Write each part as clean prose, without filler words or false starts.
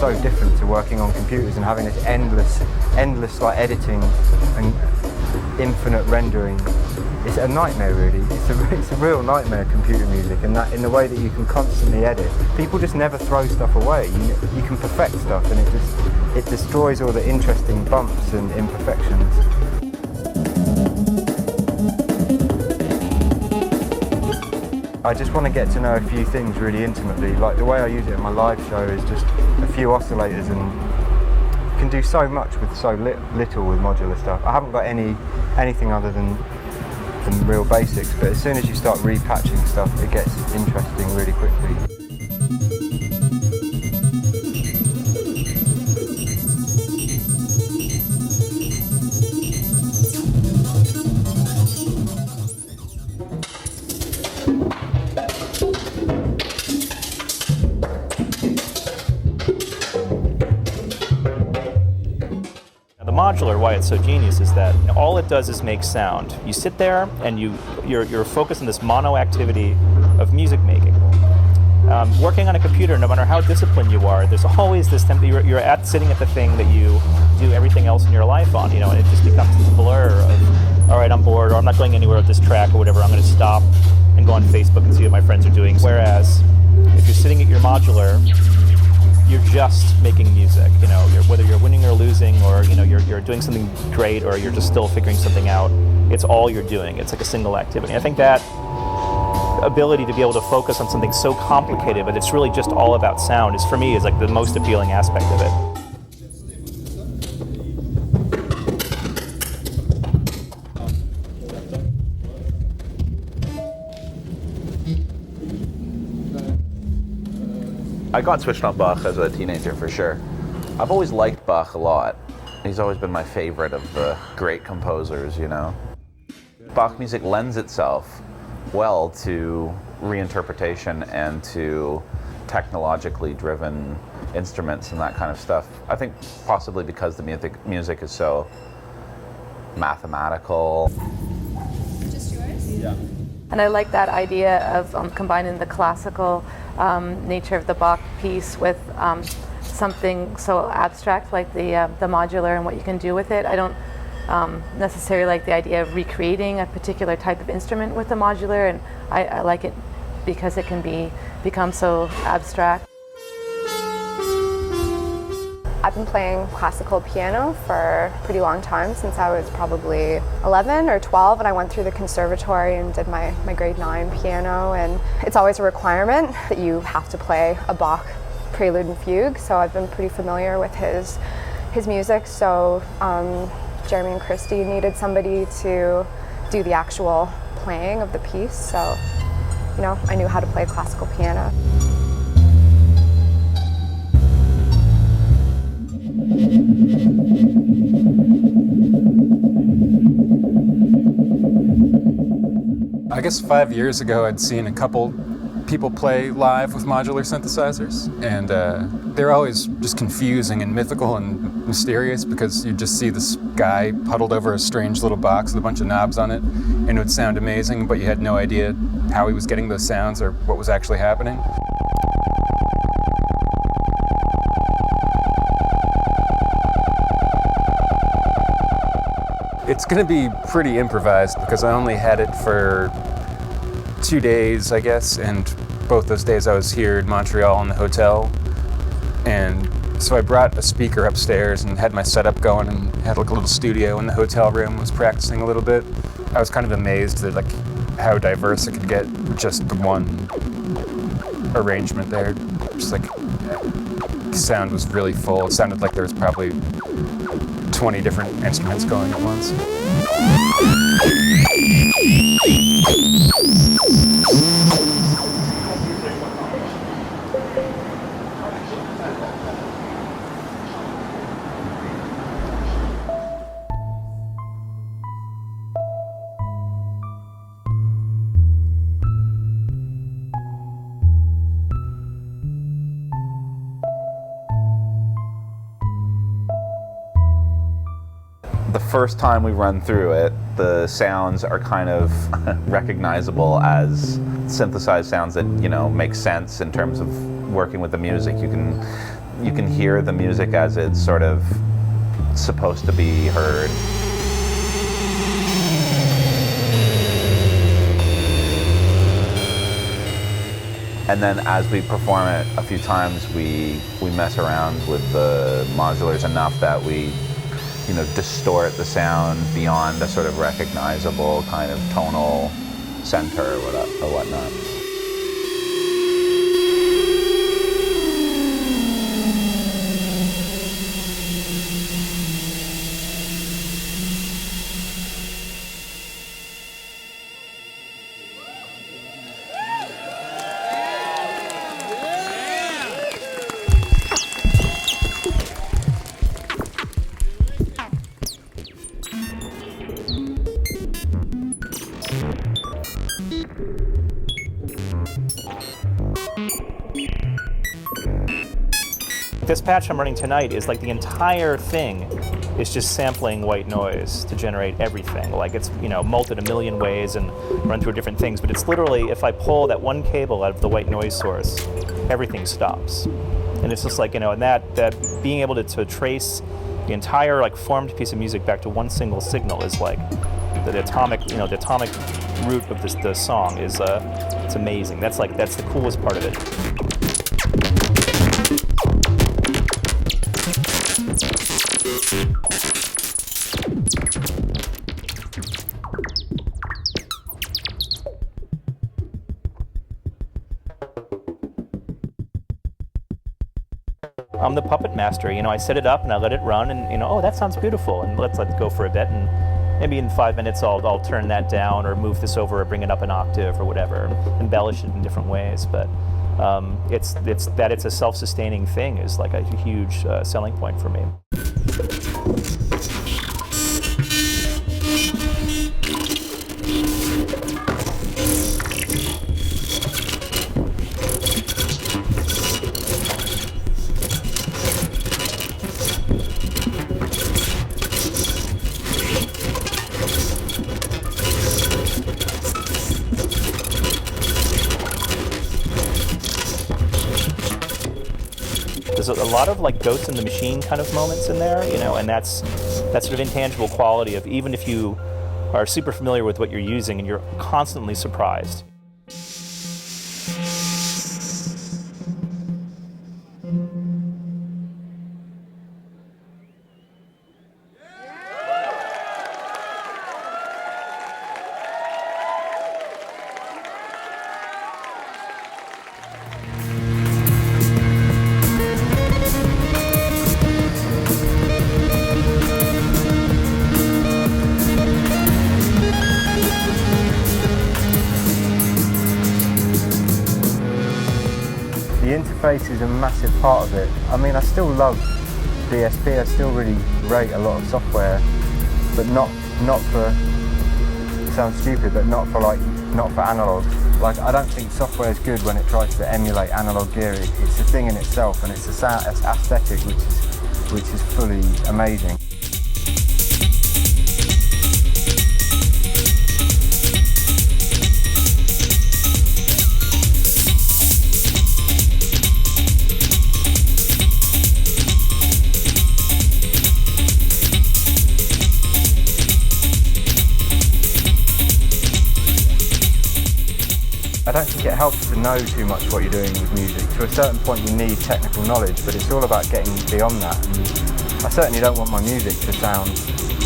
So different to working on computers and having this endless like editing and infinite rendering. It's a nightmare really. It's a real nightmare, computer music, and that in the way that you can constantly edit. People just never throw stuff away. You can perfect stuff, and it destroys all the interesting bumps and imperfections. I just want to get to know a few things really intimately. Like the way I use it in my live show is just a few oscillators, and you can do so much with so little with modular stuff. I haven't got anything other than real basics, but as soon as you start repatching stuff, it gets interesting really quickly. Modular, why it's so genius is that all it does is make sound. You sit there and you're focused on this mono activity of music making. Working on a computer, no matter how disciplined you are, there's always this you're sitting at the thing that you do everything else in your life on, and it just becomes this blur of, all right, I'm bored, or I'm not going anywhere with this track or whatever, I'm going to stop and go on Facebook and see what my friends are doing. Whereas if you're sitting at your modular, you're just making music, whether you're winning or losing, or you're doing something great, or you're just still figuring something out. It's all you're doing. It's like a single activity. I think that ability to be able to focus on something so complicated, but it's really just all about sound, for me is like the most appealing aspect of it. I got switched on Bach as a teenager, for sure. I've always liked Bach a lot. He's always been my favorite of the great composers, Bach music lends itself well to reinterpretation and to technologically driven instruments and that kind of stuff. I think possibly because the music is so mathematical. Just yours? Yeah. And I like that idea of combining the classical nature of the Bach piece with something so abstract like the modular and what you can do with it. I don't necessarily like the idea of recreating a particular type of instrument with the modular, and I like it because it can become so abstract. I've been playing classical piano for a pretty long time, since I was probably 11 or 12, and I went through the conservatory and did my grade 9 piano, and it's always a requirement that you have to play a Bach prelude and fugue, so I've been pretty familiar with his music. So Jeremy and Christy needed somebody to do the actual playing of the piece, so I knew how to play classical piano. I guess 5 years ago I'd seen a couple people play live with modular synthesizers, and they're always just confusing and mythical and mysterious, because you just see this guy huddled over a strange little box with a bunch of knobs on it, and it would sound amazing, but you had no idea how he was getting those sounds or what was actually happening. It's going to be pretty improvised because I only had it for 2 days, I guess, and both those days I was here in Montreal in the hotel. And so I brought a speaker upstairs and had my setup going and had like a little studio in the hotel room, was practicing a little bit. I was kind of amazed at like how diverse it could get with just the one arrangement there. Just like, the sound was really full. It sounded like there was probably 20 different instruments going at once. The first time we run through it, the sounds are kind of recognizable as synthesized sounds that, you know, make sense in terms of working with the music. You can hear the music as it's sort of supposed to be heard. And then as we perform it a few times, we mess around with the modulars enough that we, you know, distort the sound beyond a sort of recognizable kind of tonal center or whatnot. This patch I'm running tonight is like the entire thing is just sampling white noise to generate everything. Like it's, you know, molted a million ways and run through different things, but it's literally, if I pull that one cable out of the white noise source, everything stops. And it's just like, you know, and that being able to trace the entire like formed piece of music back to one single signal is like the atomic, you know, the atomic root of the song is it's amazing. That's the coolest part of it. I'm the puppet master, you know, I set it up and I let it run and, you know, oh, that sounds beautiful, and let's let it go for a bit, and maybe in 5 minutes I'll turn that down or move this over or bring it up an octave or whatever, embellish it in different ways, but it's that it's a self-sustaining thing is like a huge selling point for me. There's a lot of like Ghost in the Machine kind of moments in there, you know, and that's that sort of intangible quality of even if you are super familiar with what you're using and you're constantly surprised. The interface is a massive part of it. I mean, I still love DSP, I still really rate a lot of software, but not for, it sounds stupid, but not for analog. Like, I don't think software is good when it tries to emulate analog gear. It's a thing in itself, and it's a sound, it's aesthetic which is fully amazing. I don't think it helps to know too much what you're doing with music. To a certain point you need technical knowledge, but it's all about getting beyond that. And I certainly don't want my music to sound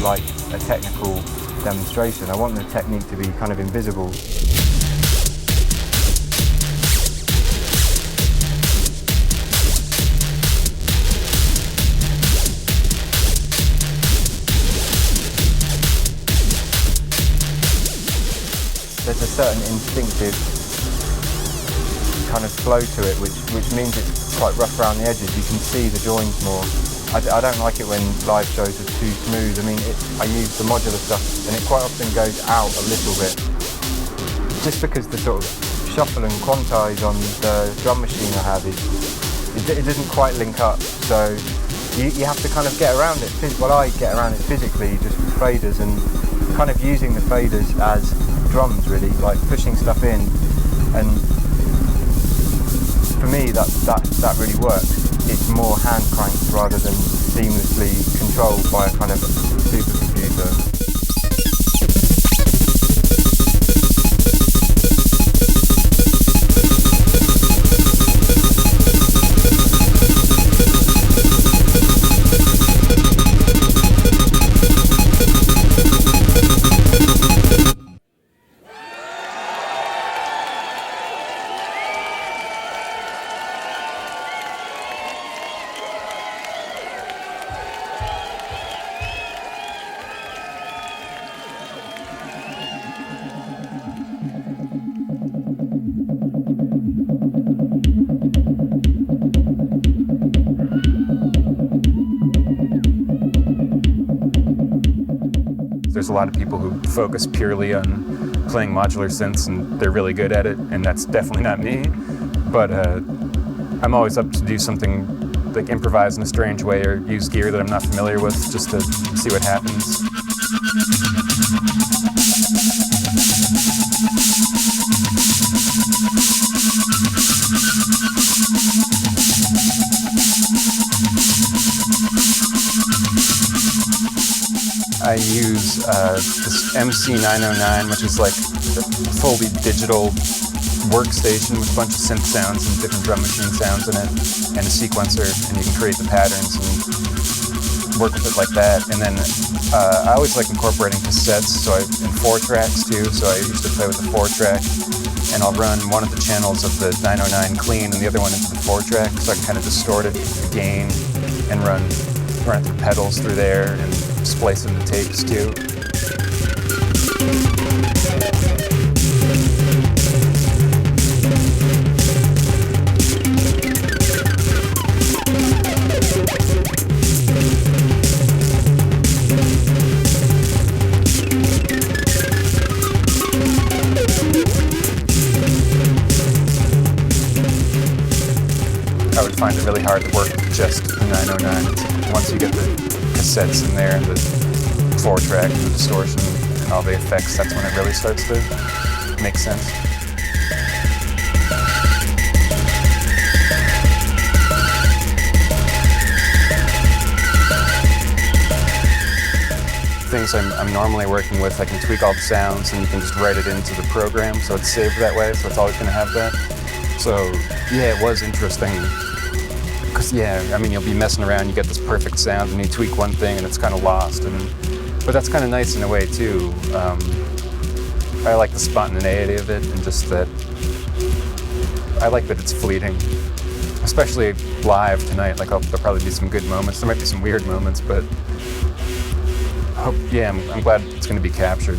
like a technical demonstration. I want the technique to be kind of invisible. There's a certain instinctive kind of flow to it, which means it's quite rough around the edges. You can see the joins more. I don't like it when live shows are too smooth. I mean, I use the modular stuff and it quite often goes out a little bit. Just because the sort of shuffle and quantize on the drum machine I have, it doesn't quite link up. So you have to kind of get around it. Well, I get around it physically just with faders and kind of using the faders as drums, really, like pushing stuff in, and for me that really works. It's more hand cranked rather than seamlessly controlled by a kind of supercomputer. There's a lot of people who focus purely on playing modular synths and they're really good at it, and that's definitely not me. But I'm always up to do something like improvise in a strange way or use gear that I'm not familiar with just to see what happens. I use this MC909, which is like a fully digital workstation with a bunch of synth sounds and different drum machine sounds in it, and a sequencer, and you can create the patterns and work with it like that. And then I always like incorporating cassettes, in 4 tracks too, so I used to play with the 4-track, and I'll run one of the channels of the 909 clean and the other one into the 4-track, so I can kind of distort it, the gain, and run the pedals through there and splice in the tapes too. I would find it really hard to work with just the 909. Once you get the cassettes in there and the 4-track and the distortion and all the effects, that's when it really starts to make sense. Things I'm normally working with, I can tweak all the sounds and you can just write it into the program, so it's saved that way, so it's always going to have that. So yeah, it was interesting. Because I mean, you'll be messing around, you get this perfect sound, and you tweak one thing, and it's kind of lost. But that's kind of nice in a way too. I like the spontaneity of it, and just that. I like that it's fleeting, especially live tonight. Like, there'll probably be some good moments. There might be some weird moments, but I'm glad it's going to be captured.